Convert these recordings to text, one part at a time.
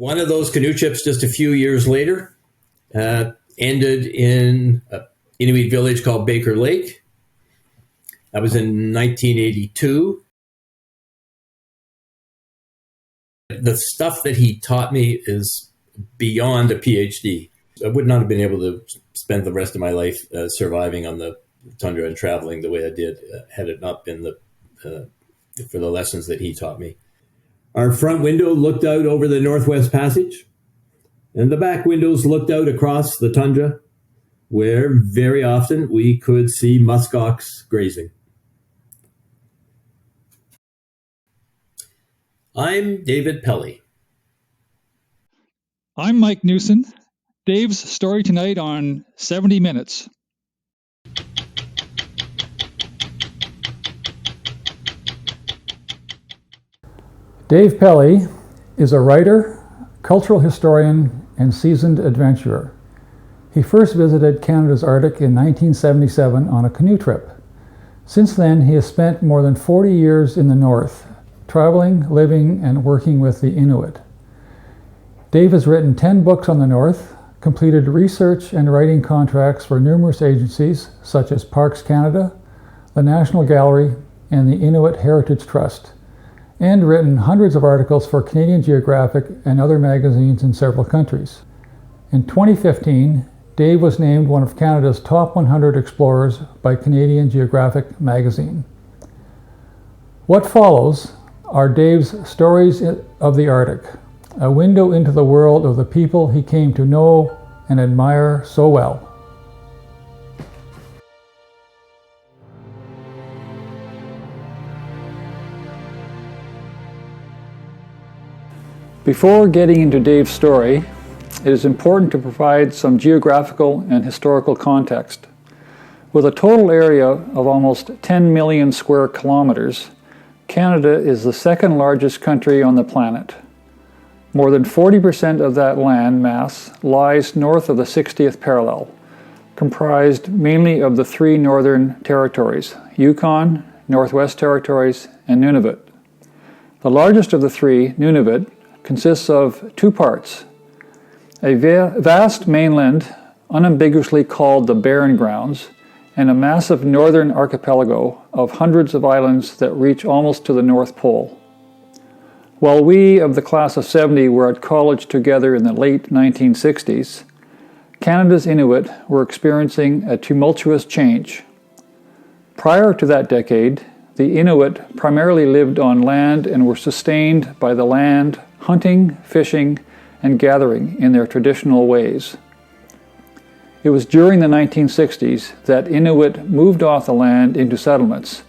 One of those canoe trips just a few years later ended in an Inuit village called Baker Lake. That was in 1982. The stuff that he taught me is beyond a PhD. I would not have been able to spend the rest of my life surviving on the tundra and traveling the way I did had it not been for the lessons that he taught me. Our front window looked out over the Northwest Passage, and the back windows looked out across the tundra, where very often we could see muskox grazing. I'm David Pelley. I'm Mike Newson. Dave's story tonight on 70 Minutes. Dave Pelley is a writer, cultural historian, and seasoned adventurer. He first visited Canada's Arctic in 1977 on a canoe trip. Since then, he has spent more than 40 years in the North, traveling, living, and working with the Inuit. Dave has written 10 books on the North, completed research and writing contracts for numerous agencies such as Parks Canada, the National Gallery, and the Inuit Heritage Trust, and written hundreds of articles for Canadian Geographic and other magazines in several countries. In 2015, Dave was named one of Canada's top 100 explorers by Canadian Geographic magazine. What follows are Dave's stories of the Arctic, a window into the world of the people he came to know and admire so well. Before getting into Dave's story, it is important to provide some geographical and historical context. With a total area of almost 10 million square kilometers, Canada is the second largest country on the planet. More than 40% of that land mass lies north of the 60th parallel, comprised mainly of the three northern territories, Yukon, Northwest Territories, and Nunavut. The largest of the three, Nunavut, consists of two parts: a vast mainland unambiguously called the Barren Grounds, and a massive northern archipelago of hundreds of islands that reach almost to the North Pole. While we of the class of 70 were at college together in the late 1960s, Canada's Inuit were experiencing a tumultuous change. Prior to that decade, the Inuit primarily lived on land and were sustained by the land, hunting, fishing, and gathering in their traditional ways. It was during the 1960s that Inuit moved off the land into settlements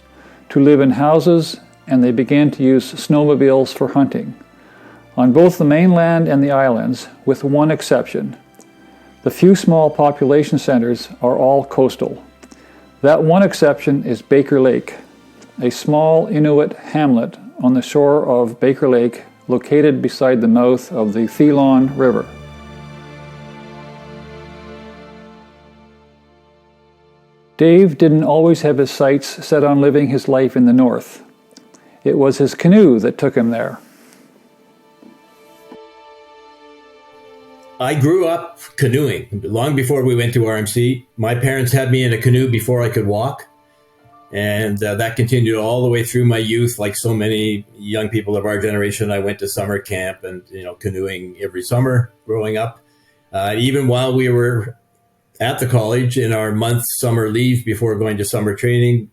to live in houses, and they began to use snowmobiles for hunting, on both the mainland and the islands, with one exception. The few small population centers are all coastal. That one exception is Baker Lake, a small Inuit hamlet on the shore of Baker Lake located beside the mouth of the Thelon River. Dave didn't always have his sights set on living his life in the North. It was his canoe that took him there. I grew up canoeing. Long before we went to RMC, my parents had me in a canoe before I could walk. And that continued all the way through my youth. Like so many young people of our generation, I went to summer camp and, canoeing every summer growing up. Even while we were at the college in our month summer leave before going to summer training,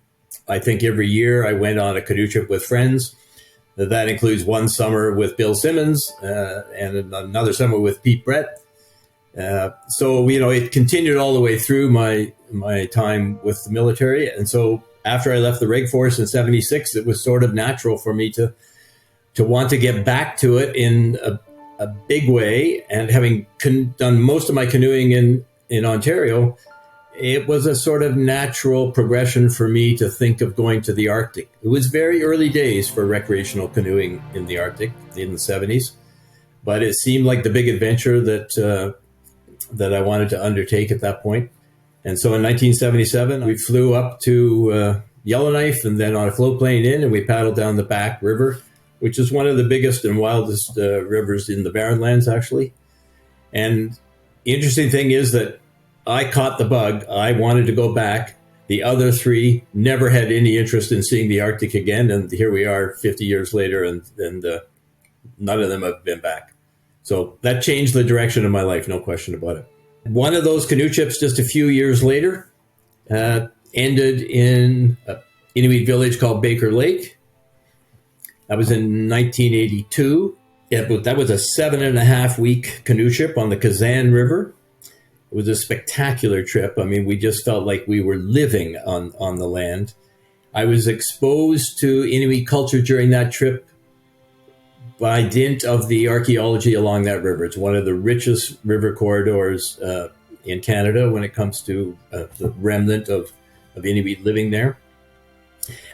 I think every year I went on a canoe trip with friends. That includes one summer with Bill Simmons and another summer with Pete Brett. So it continued all the way through my time with the military. And so after I left the Reg Force in 76, it was sort of natural for me to want to get back to it in a big way. And having done most of my canoeing in Ontario, it was a sort of natural progression for me to think of going to the Arctic. It was very early days for recreational canoeing in the Arctic in the 70s, but it seemed like the big adventure that I wanted to undertake at that point. And so in 1977, we flew up to Yellowknife and then on a float plane in, and we paddled down the back river which is one of the biggest and wildest rivers in the Barren Lands, actually. And the interesting thing is that I caught the bug. I wanted to go back. The other three never had any interest in seeing the Arctic again. And here we are 50 years later, and none of them have been back. So that changed the direction of my life, no question about it. One of those canoe trips just a few years later ended in an Inuit village called Baker Lake. That was in 1982. That was a 7.5-week canoe trip on the Kazan River. It was a spectacular trip. I mean, we just felt like we were living on the land. I was exposed to Inuit culture during that trip by dint of the archaeology along that river. It's one of the richest river corridors in Canada when it comes to the remnant of Inuit living there.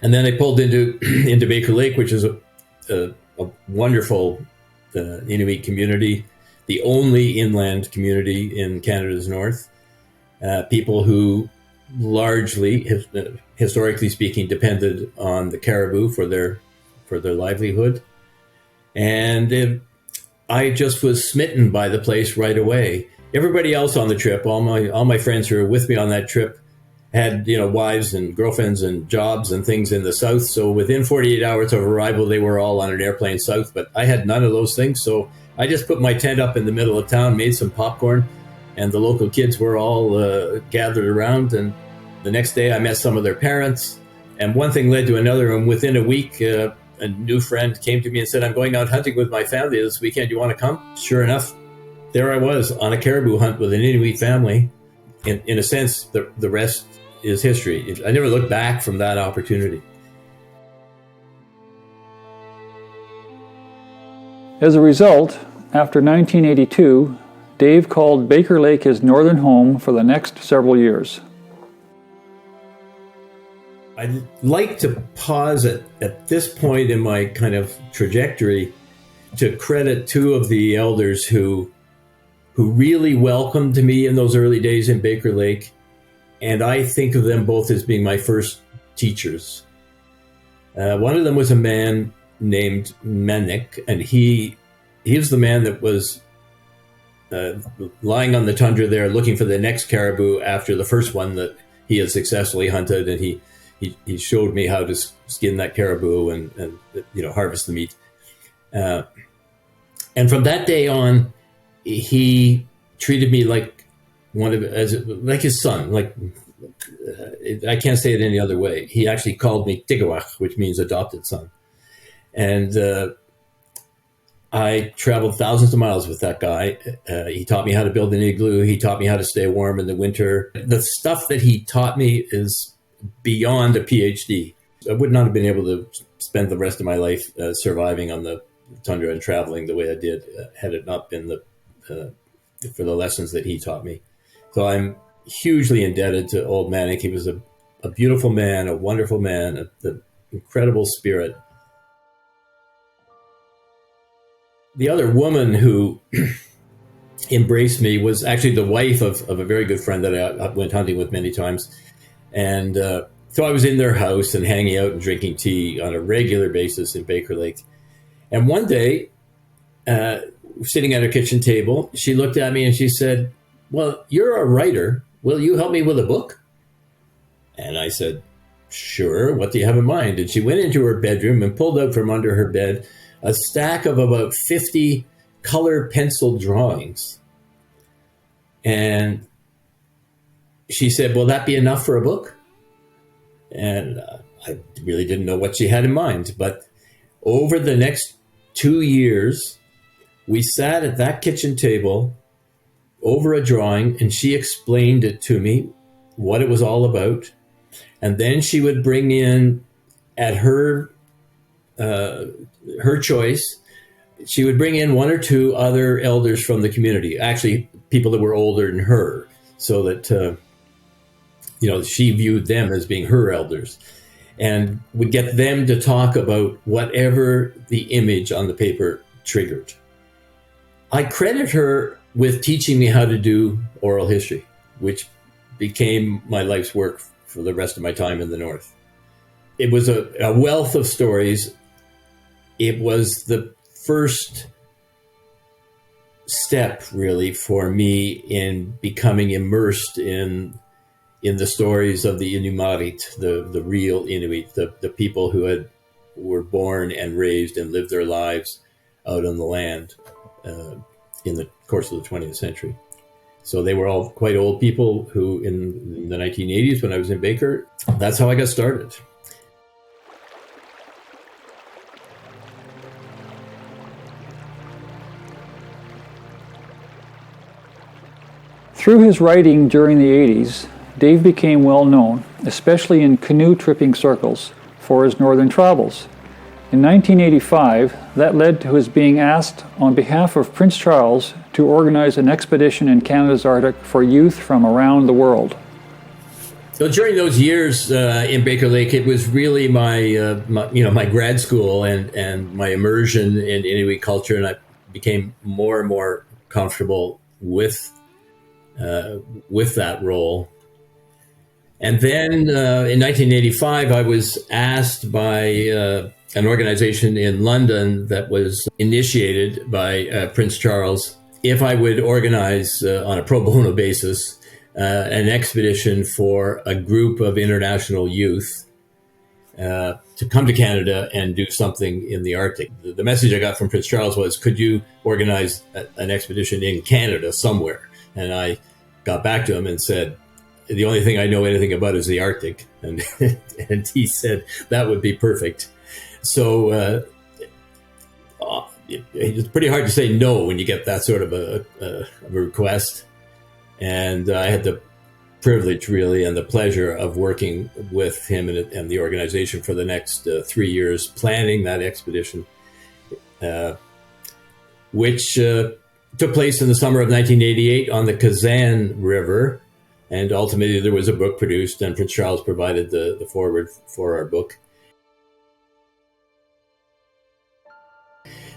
And then I pulled into Baker Lake, which is a wonderful Inuit community, the only inland community in Canada's north. People who largely, historically speaking, depended on the caribou for their livelihood. And I just was smitten by the place right away. Everybody else on the trip, all my friends who were with me on that trip, had wives and girlfriends and jobs and things in the south. So within 48 hours of arrival, they were all on an airplane south. But I had none of those things. So I just put my tent up in the middle of town, made some popcorn, and the local kids were all gathered around. And the next day, I met some of their parents. And one thing led to another. And within a week, a new friend came to me and said, "I'm going out hunting with my family this weekend. You want to come?" Sure enough, there I was on a caribou hunt with an Inuit family. In a sense, the rest is history. I never looked back from that opportunity. As a result, after 1982, Dave called Baker Lake his northern home for the next several years. I'd like to pause at this point in my kind of trajectory to credit two of the elders who really welcomed me in those early days in Baker Lake. And I think of them both as being my first teachers. One of them was a man named Menik, and he was the man that was lying on the tundra there looking for the next caribou after the first one that he had successfully hunted, and he showed me how to skin that caribou and harvest the meat. And from that day on, he treated me like like his son. Like I can't say it any other way. He actually called me Tigawach, which means adopted son. And I traveled thousands of miles with that guy. He taught me how to build an igloo. He taught me how to stay warm in the winter. The stuff that he taught me is beyond a PhD. I would not have been able to spend the rest of my life surviving on the tundra and traveling the way I did had it not been for the lessons that he taught me. So I'm hugely indebted to old Manic. He was a beautiful man, a wonderful man, an incredible spirit. The other woman who embraced me was actually the wife of a very good friend that I went hunting with many times. And so I was in their house and hanging out and drinking tea on a regular basis in Baker Lake. And one day, sitting at her kitchen table, she looked at me and she said, "Well, you're a writer. Will you help me with a book?" And I said, "Sure. What do you have in mind?" And she went into her bedroom and pulled out from under her bed a stack of about 50 color pencil drawings. And she said, "Will that be enough for a book?" And I really didn't know what she had in mind. But over the next 2 years, we sat at that kitchen table over a drawing, and she explained it to me, what it was all about. And then she would bring in, at her choice, she would bring in one or two other elders from the community, actually people that were older than her, so that she viewed them as being her elders, and would get them to talk about whatever the image on the paper triggered. I credit her with teaching me how to do oral history, which became my life's work for the rest of my time in the North. It was a wealth of stories it was the first step, really, for me in becoming immersed in the stories of the Inuit, the real Inuit, the people who were born and raised and lived their lives out on the land in the course of the 20th century. So they were all quite old people who, in the 1980s, when I was in Baker, that's how I got started. Through his writing during the 80s, Dave became well known, especially in canoe tripping circles, for his northern travels. In 1985, that led to his being asked on behalf of Prince Charles to organize an expedition in Canada's Arctic for youth from around the world. So during those years in Baker Lake, it was really my grad school and my immersion in Inuit culture, and I became more and more comfortable with that role. And then in 1985, I was asked by an organization in London that was initiated by Prince Charles if I would organize on a pro bono basis an expedition for a group of international youth to come to Canada and do something in the Arctic. The message I got from Prince Charles was, could you organize an expedition in Canada somewhere? And I got back to him and said, the only thing I know anything about is the Arctic. And, and he said, that would be perfect. So it's pretty hard to say no when you get that sort of a request. And I had the privilege, really, and the pleasure of working with him and the organization for the next 3 years, planning that expedition, which took place in the summer of 1988 on the Kazan River. And ultimately, there was a book produced, and Prince Charles provided the foreword for our book.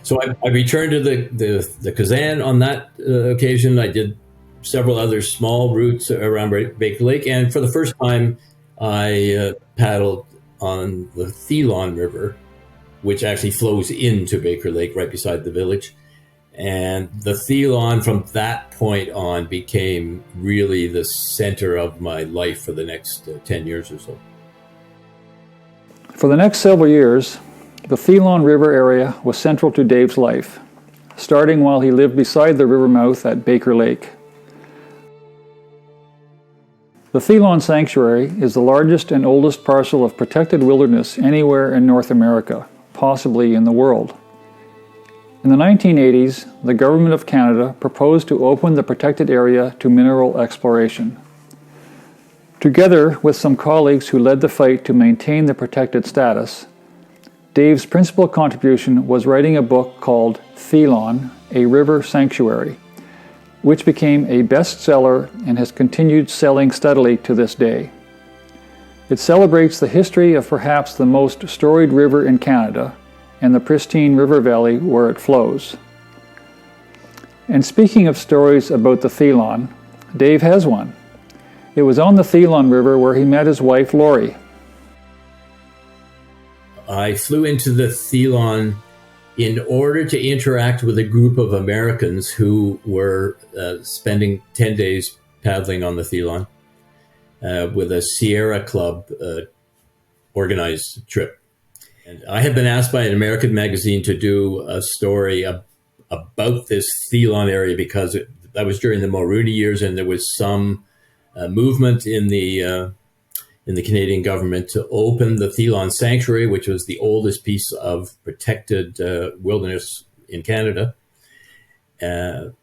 So I returned to the Kazan on that occasion. I did several other small routes around Baker Lake, and for the first time, I paddled on the Thelon River, which actually flows into Baker Lake right beside the village. And the Thelon, from that point on, became really the center of my life for the next 10 years or so. For the next several years, the Thelon River area was central to Dave's life, starting while he lived beside the river mouth at Baker Lake. The Thelon Sanctuary is the largest and oldest parcel of protected wilderness anywhere in North America, possibly in the world. In the 1980s, the Government of Canada proposed to open the protected area to mineral exploration. Together with some colleagues who led the fight to maintain the protected status, Dave's principal contribution was writing a book called Thelon, A River Sanctuary, which became a bestseller and has continued selling steadily to this day. It celebrates the history of perhaps the most storied river in Canada and the pristine river valley where it flows. And speaking of stories about the Thelon, Dave has one. It was on the Thelon River where he met his wife, Lori. I flew into the Thelon in order to interact with a group of Americans who were spending 10 days paddling on the Thelon with a Sierra Club organized trip. And I had been asked by an American magazine to do a story about this Thelon area because that was during the Mulrooney years, and there was some movement in the Canadian government to open the Thelon Sanctuary, which was the oldest piece of protected wilderness in Canada. And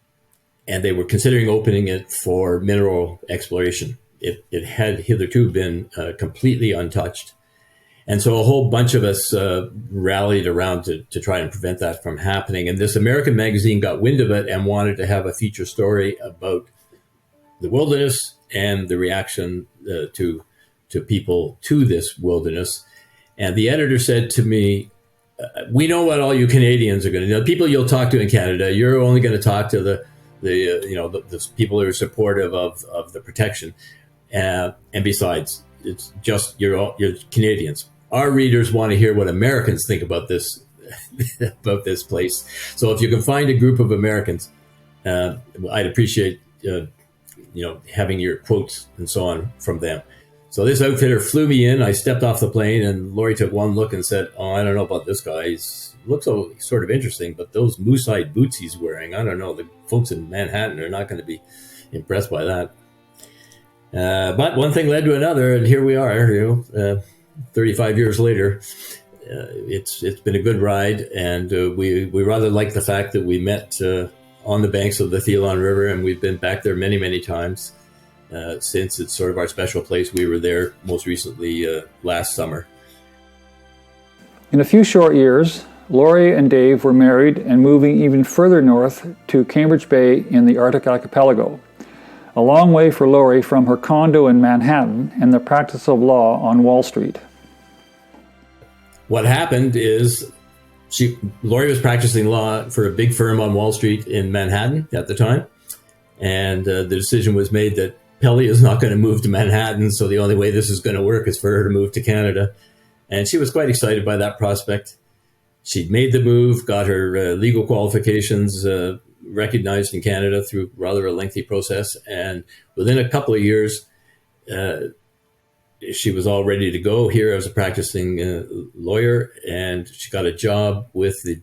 they were considering opening it for mineral exploration. It had hitherto been completely untouched. And so a whole bunch of us rallied around to try and prevent that from happening. And this American magazine got wind of it and wanted to have a feature story about the wilderness and the reaction to people to this wilderness. And the editor said to me, we know what all you Canadians are going to do. The people you'll talk to in Canada, you're only going to talk to the people who are supportive of the protection. And besides, it's just you're Canadians. Our readers want to hear what Americans think about this about this place. So if you can find a group of Americans, I'd appreciate having your quotes and so on from them. So this outfitter flew me in. I stepped off the plane, and Laurie took one look and said, "Oh, I don't know about this guy. He looks sort of interesting, but those moose-hide boots he's wearing, I don't know. The folks in Manhattan are not going to be impressed by that." But one thing led to another, and here we are. 35 years later, it's been a good ride, and we rather like the fact that we met on the banks of the Thelon River, and we've been back there many, many times. Since it's sort of our special place. We were there most recently last summer. In a few short years, Laurie and Dave were married and moving even further north to Cambridge Bay in the Arctic archipelago, a long way for Laurie from her condo in Manhattan and the practice of law on Wall Street. What happened is Laurie was practicing law for a big firm on Wall Street in Manhattan at the time, and the decision was made that Pelley is not going to move to Manhattan, so the only way this is going to work is for her to move to Canada. And she was quite excited by that prospect. She'd made the move, got her legal qualifications recognized in Canada through rather a lengthy process. And within a couple of years, she was all ready to go here as a practicing lawyer. And she got a job with the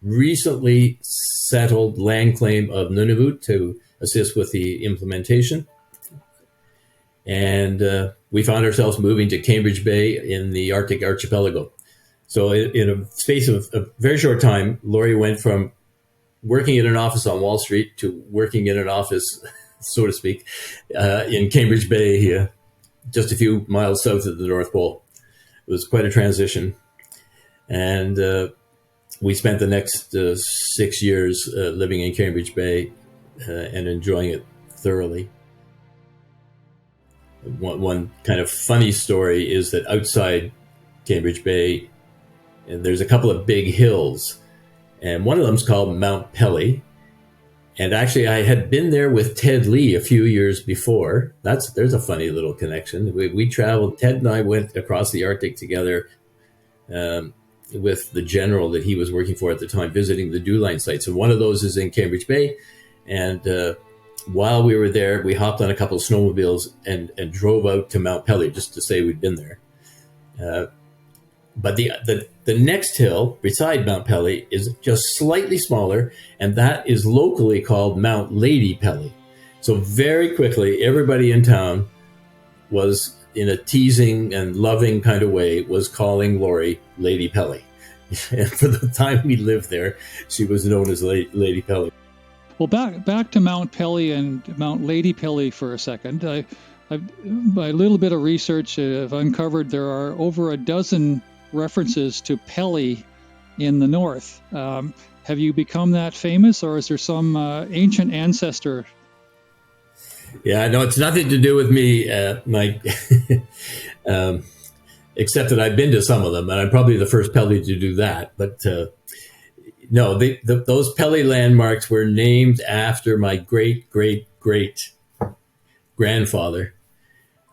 recently settled land claim of Nunavut to assist with the implementation. And we found ourselves moving to Cambridge Bay in the Arctic archipelago. So in a space of a very short time, Laurie went from working in an office on Wall Street to working in an office, so to speak, in Cambridge Bay, just a few miles south of the North Pole. It was quite a transition. And we spent the next 6 years living in Cambridge Bay and enjoying it thoroughly. One kind of funny story is that outside Cambridge Bay, there's a couple of big hills, and one of them's called Mount Pelley. And actually, I had been there with Ted Lee a few years before. There's a funny little connection. We traveled. Ted and I went across the Arctic together with the general that he was working for at the time, visiting the dew line sites. And one of those is in Cambridge Bay, and while we were there, we hopped on a couple of snowmobiles and drove out to Mount Pelley just to say we'd been there. But the next hill beside Mount Pelley is just slightly smaller, and that is locally called Mount Lady Pelley. So very quickly, everybody in town was, in a teasing and loving kind of way, was calling Laurie Lady Pelley. And for the time we lived there, she was known as Lady Pelley. Well, back to Mount Pelley and Mount Lady Pelley for a second. By a little bit of research, I've uncovered there are over a dozen references to Pelley in the north. Have you become that famous, or is there some ancient ancestor? Yeah, no, it's nothing to do with me, Mike, except that I've been to some of them, and I'm probably the first Pelley to do that. But no, those Pelley landmarks were named after my great-great-great-grandfather,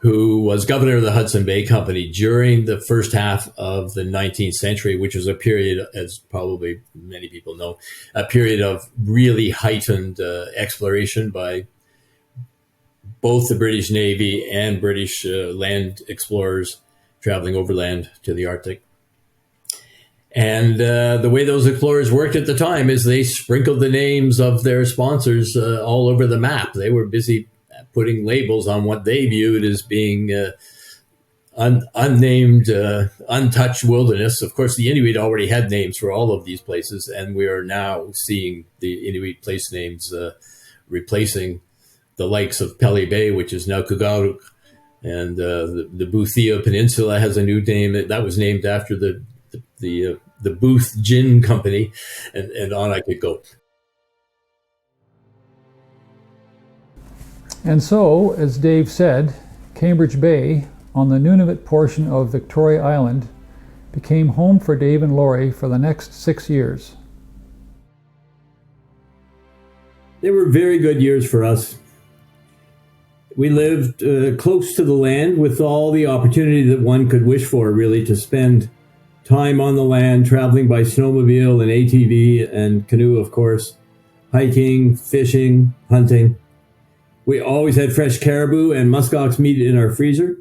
who was governor of the Hudson Bay Company during the first half of the 19th century, which was a period, as probably many people know, a period of really heightened exploration by both the British Navy and British land explorers traveling overland to the Arctic. And the way those explorers worked at the time is they sprinkled the names of their sponsors all over the map. They were busy putting labels on what they viewed as being unnamed, untouched wilderness. Of course, the Inuit already had names for all of these places, and we are now seeing the Inuit place names replacing the likes of Pelly Bay, which is now Kugaruk, and the Boothia Peninsula has a new name that was named after the Booth Gin Company, and on I could go. And so, as Dave said, Cambridge Bay, on the Nunavut portion of Victoria Island, became home for Dave and Laurie for the next 6 years. They were very good years for us. We lived close to the land with all the opportunity that one could wish for, really, to spend time on the land, traveling by snowmobile and ATV and canoe, of course, hiking, fishing, hunting. We always had fresh caribou and muskox meat in our freezer.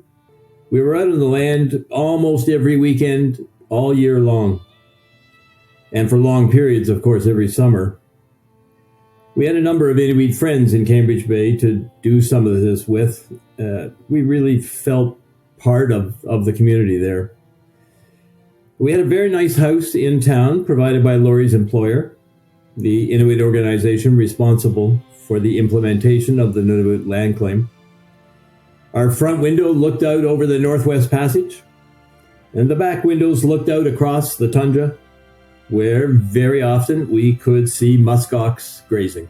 We were out on the land almost every weekend, all year long. And for long periods, of course, every summer. We had a number of Inuit friends in Cambridge Bay to do some of this with. We really felt part of the community there. We had a very nice house in town provided by Laurie's employer, the Inuit organization responsible for the implementation of the Nunavut land claim. Our front window looked out over the Northwest Passage, and the back windows looked out across the tundra, where very often we could see muskox grazing.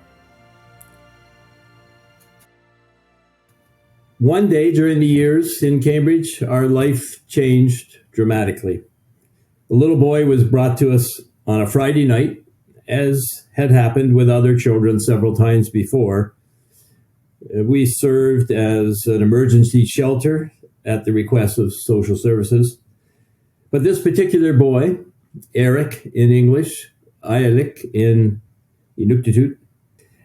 One day during the years in Cambridge, our life changed dramatically. A little boy was brought to us on a Friday night, as had happened with other children several times before. We served as an emergency shelter at the request of social services. But this particular boy, Eric in English, Ilik in Inuktitut,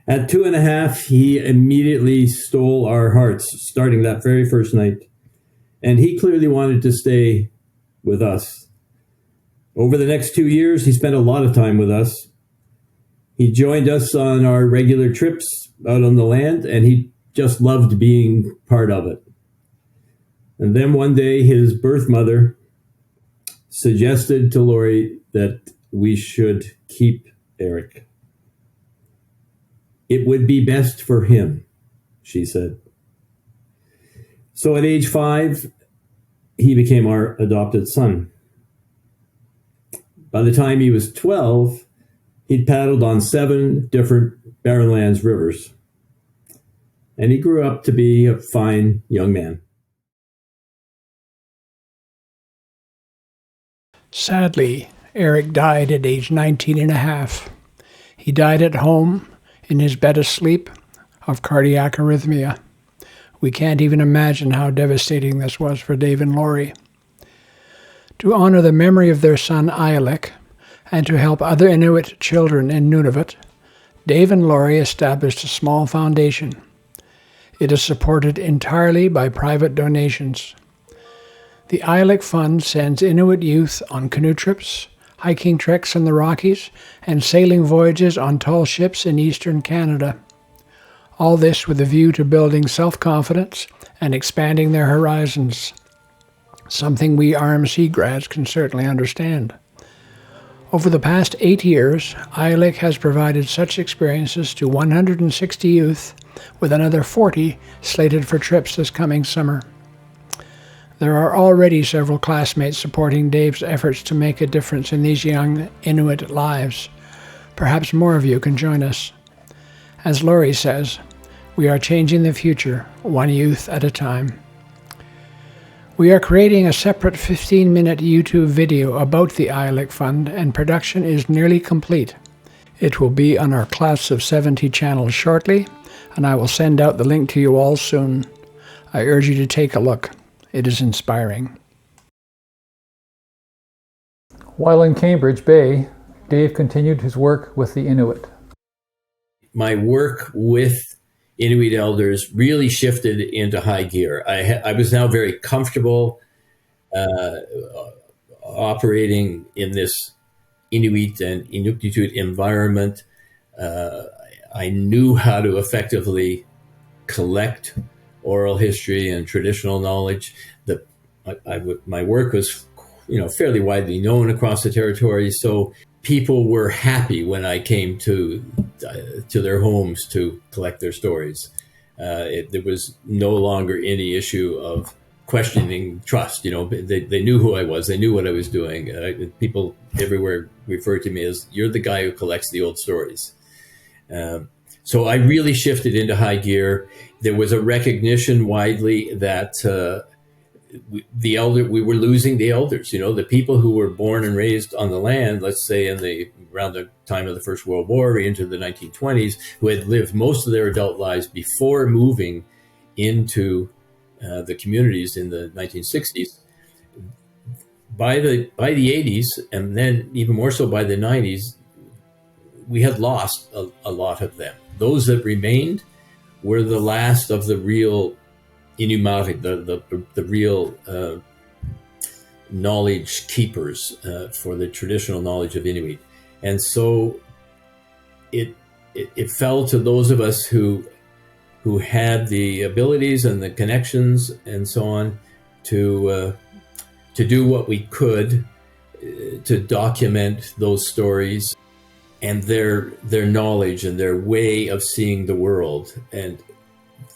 at 2.5, he immediately stole our hearts, starting that very first night. And he clearly wanted to stay with us. Over the next 2 years, he spent a lot of time with us. He joined us on our regular trips out on the land, and he just loved being part of it. And then one day, his birth mother suggested to Laurie that we should keep Eric. It would be best for him, she said. So at age 5, he became our adopted son. By the time he was 12, he'd paddled on 7 different Barrenlands rivers. And he grew up to be a fine young man. Sadly, Eric died at age 19 and a half. He died at home, in his bed asleep, of cardiac arrhythmia. We can't even imagine how devastating this was for Dave and Laurie. To honor the memory of their son Ilik, and to help other Inuit children in Nunavut, Dave and Laurie established a small foundation. It is supported entirely by private donations. The Ilik Fund sends Inuit youth on canoe trips, hiking treks in the Rockies, and sailing voyages on tall ships in eastern Canada. All this with a view to building self-confidence and expanding their horizons, something we RMC grads can certainly understand. Over the past 8 years, Ilik has provided such experiences to 160 youth, with another 40 slated for trips this coming summer. There are already several classmates supporting Dave's efforts to make a difference in these young Inuit lives. Perhaps more of you can join us. As Laurie says, we are changing the future, one youth at a time. We are creating a separate 15-minute YouTube video about the Ilik Fund, and production is nearly complete. It will be on our Class of 70 channel shortly, and I will send out the link to you all soon. I urge you to take a look. It is inspiring. While in Cambridge Bay, Dave continued his work with the Inuit. My work with Inuit Elders really shifted into high gear. I was now very comfortable operating in this Inuit and Inuktitut environment. I knew how to effectively collect oral history and traditional knowledge. My work was, fairly widely known across the territory, so people were happy when I came to their homes to collect their stories. There was no longer any issue of questioning trust. They knew who I was. They knew what I was doing. People everywhere referred to me as, "You're the guy who collects the old stories." So I really shifted into high gear. There was a recognition widely that we were losing the elders. The people who were born and raised on the land, let's say around the time of the First World War into the 1920s, who had lived most of their adult lives before moving into the communities in the 1960s. by the 80s, and then even more so by the 90s, we had lost a lot of them. Those that remained were the last of the real Inuit, the real knowledge keepers for the traditional knowledge of Inuit. And so it fell to those of us who had the abilities and the connections and so on to do what we could to document those stories and their knowledge and their way of seeing the world. And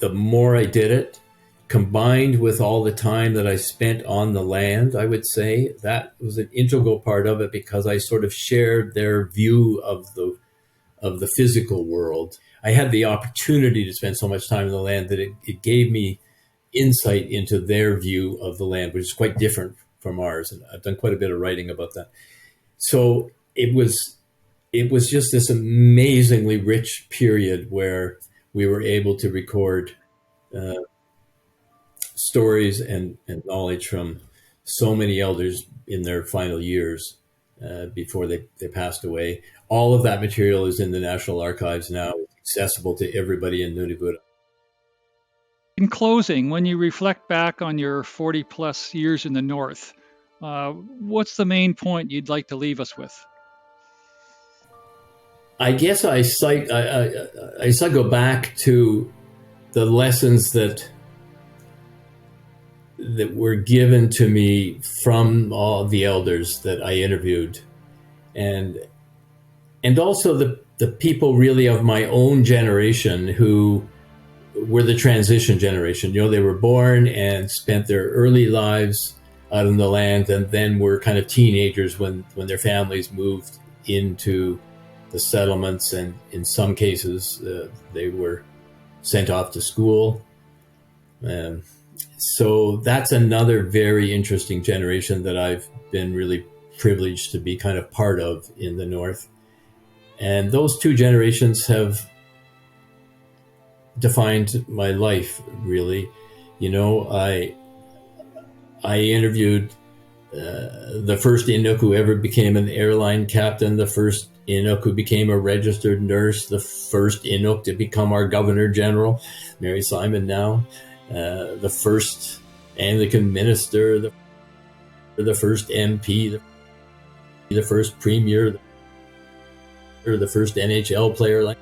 the more I did it, combined with all the time that I spent on the land, I would say that was an integral part of it, because I sort of shared their view of the physical world. I had the opportunity to spend so much time in the land that it gave me insight into their view of the land, which is quite different from ours. And I've done quite a bit of writing about that. So it was just this amazingly rich period where we were able to record stories and knowledge from so many elders in their final years before they passed away. All of that material is in the National Archives now, accessible to everybody in Nunavut. In closing, when you reflect back on your 40 plus years in the North, what's the main point you'd like to leave us with? I guess I go back to the lessons that were given to me from all the elders that I interviewed, and also the people really of my own generation who were the transition generation. You know, they were born and spent their early lives out in the land, and then were kind of teenagers when their families moved into the settlements, and in some cases they were sent off to school. So that's another very interesting generation that I've been really privileged to be kind of part of in the North. And those two generations have defined my life, really. You know, I interviewed the first Inuk who ever became an airline captain, the first Inuk who became a registered nurse, the first Inuk to become our Governor General, Mary Simon now, the first Anglican minister, the first MP, the first premier, or the first NHL player. Like,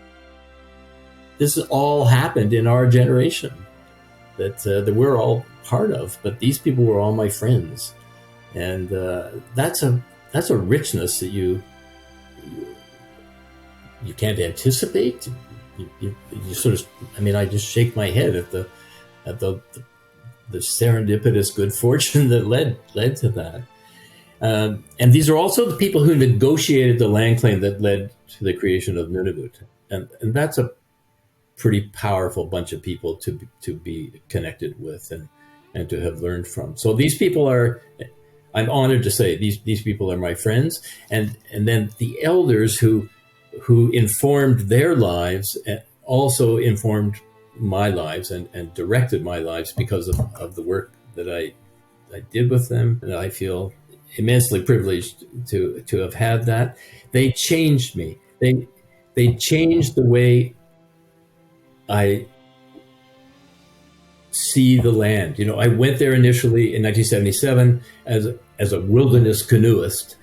this has all happened in our generation that we're all part of. But these people were all my friends, and that's a richness that you can't anticipate. You sort of, I mean, I just shake my head at the serendipitous good fortune that led to that. And these are also the people who negotiated the land claim that led to the creation of Nunavut. And that's a pretty powerful bunch of people to be connected with and to have learned from. So these people are, I'm honored to say, these people are my friends. And then the elders who informed their lives also informed my lives and directed my lives because of the work that I did with them. And I feel immensely privileged to have had that. They changed me. They changed the way I see the land. You know, I went there initially in 1977 as a wilderness canoeist.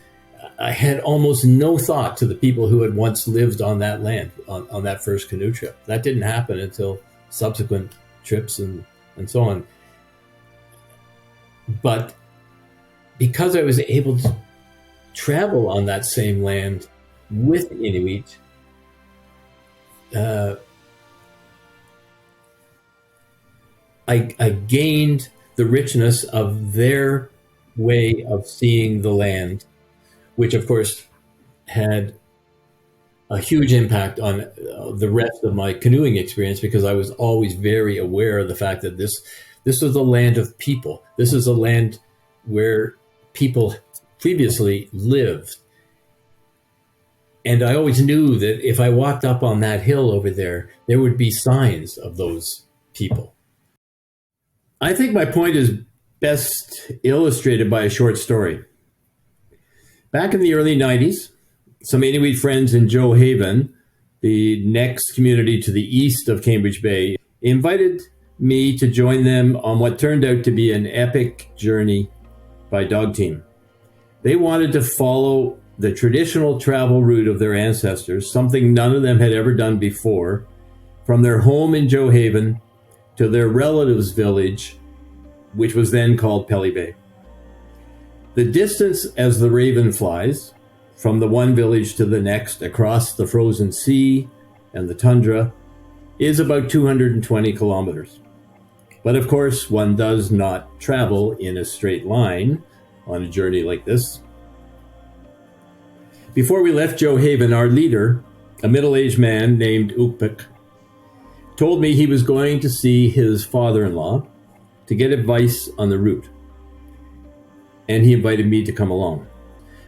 I had almost no thought to the people who had once lived on that land on that first canoe trip. That didn't happen until subsequent trips and so on. But because I was able to travel on that same land with Inuit, I gained the richness of their way of seeing the land, which of course had a huge impact on the rest of my canoeing experience, because I was always very aware of the fact that this is a land of people. This is a land where people previously lived. And I always knew that if I walked up on that hill over there, there would be signs of those people. I think my point is best illustrated by a short story. Back in the early 90s, some Inuit friends in Joe Haven, the next community to the east of Cambridge Bay, invited me to join them on what turned out to be an epic journey by dog team. They wanted to follow the traditional travel route of their ancestors, something none of them had ever done before, from their home in Joe Haven to their relatives' village, which was then called Pelly Bay. The distance as the raven flies, from the one village to the next across the frozen sea and the tundra, is about 220 kilometers. But of course, one does not travel in a straight line on a journey like this. Before we left Joe Haven, our leader, a middle-aged man named Ukpik, told me he was going to see his father-in-law to get advice on the route, and he invited me to come along.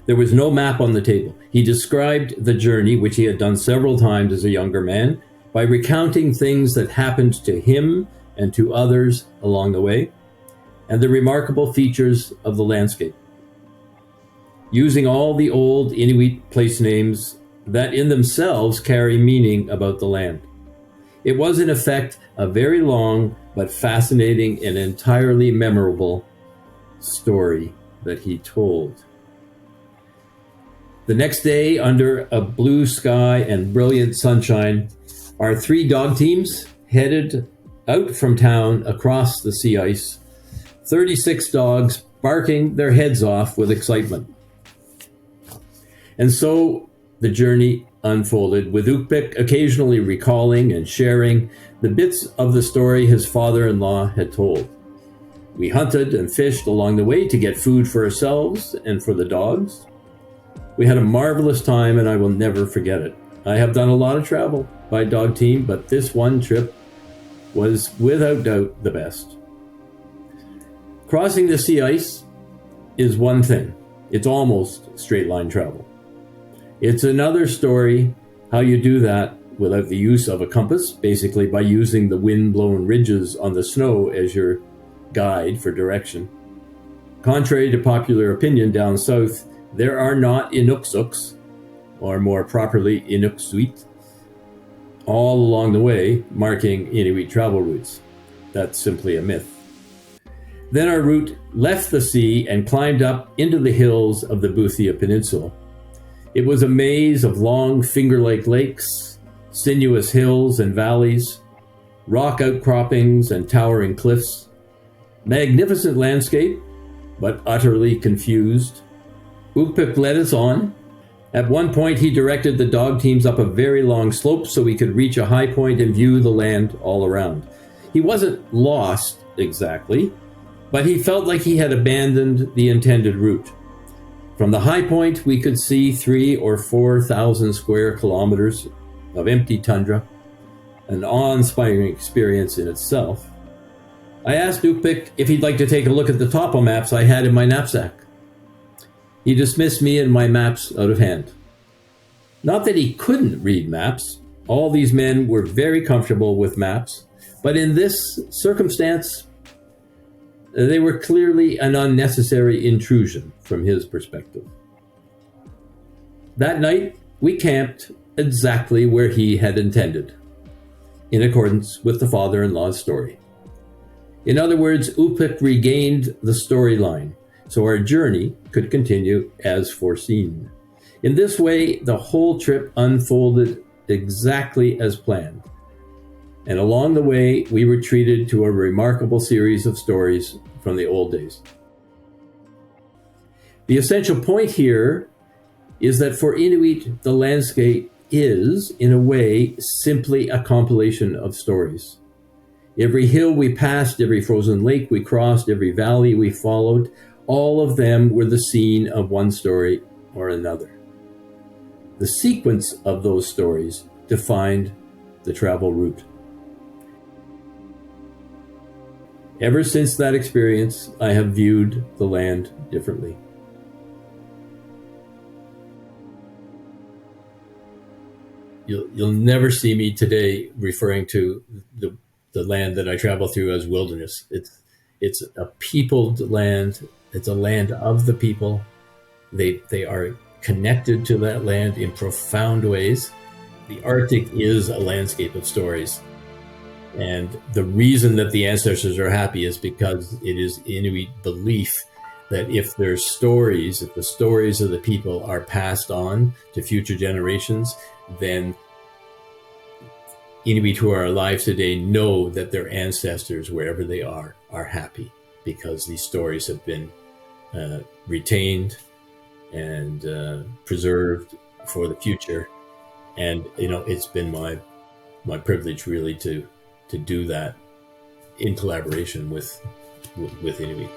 There was no map on the table. He described the journey, which he had done several times as a younger man, by recounting things that happened to him and to others along the way, and the remarkable features of the landscape, using all the old Inuit place names that in themselves carry meaning about the land. It was, in effect, a very long but fascinating and entirely memorable story that he told. The next day, under a blue sky and brilliant sunshine, our 3 dog teams headed out from town across the sea ice, 36 dogs barking their heads off with excitement. And so the journey unfolded, with Ukpik occasionally recalling and sharing the bits of the story his father-in-law had told. We hunted and fished along the way to get food for ourselves and for the dogs. We had a marvelous time, and I will never forget it. I have done a lot of travel by dog team, but this one trip was without doubt the best. Crossing the sea ice is one thing. It's almost straight line travel. It's another story how you do that without the use of a compass, basically by using the wind-blown ridges on the snow as your guide for direction. Contrary to popular opinion down south, there are not Inuksuks, or more properly Inuksuit, all along the way marking Inuit travel routes. That's simply a myth. Then our route left the sea and climbed up into the hills of the Boothia Peninsula. It was a maze of long finger-like lakes, sinuous hills and valleys, rock outcroppings and towering cliffs. Magnificent landscape, but utterly confused. Ukpik led us on. At one point, he directed the dog teams up a very long slope so we could reach a high point and view the land all around. He wasn't lost exactly, but he felt like he had abandoned the intended route. From the high point, we could see 3,000 or 4,000 square kilometers of empty tundra, an awe-inspiring experience in itself. I asked Ukpik if he'd like to take a look at the topo maps I had in my knapsack. He dismissed me and my maps out of hand. Not that he couldn't read maps. All these men were very comfortable with maps, but in this circumstance, they were clearly an unnecessary intrusion from his perspective. That night, we camped exactly where he had intended, in accordance with the father-in-law's story. In other words, Ukpik regained the storyline, so our journey could continue as foreseen. In this way, the whole trip unfolded exactly as planned. And along the way, we were treated to a remarkable series of stories from the old days. The essential point here is that for Inuit, the landscape is, in a way, simply a compilation of stories. Every hill we passed, every frozen lake we crossed, every valley we followed, all of them were the scene of one story or another. The sequence of those stories defined the travel route. Ever since that experience, I have viewed the land differently. You'll never see me today referring to the land that I travel through as wilderness. It's a peopled land. It's a land of the people. They are connected to that land in profound ways. The Arctic is a landscape of stories. And the reason that the ancestors are happy is because it is Inuit belief that if there's stories, if the stories of the people are passed on to future generations, then Inuit who are alive today know that their ancestors, wherever they are happy because these stories have been retained and preserved for the future. And, it's been my privilege really to do that in collaboration with Inuit.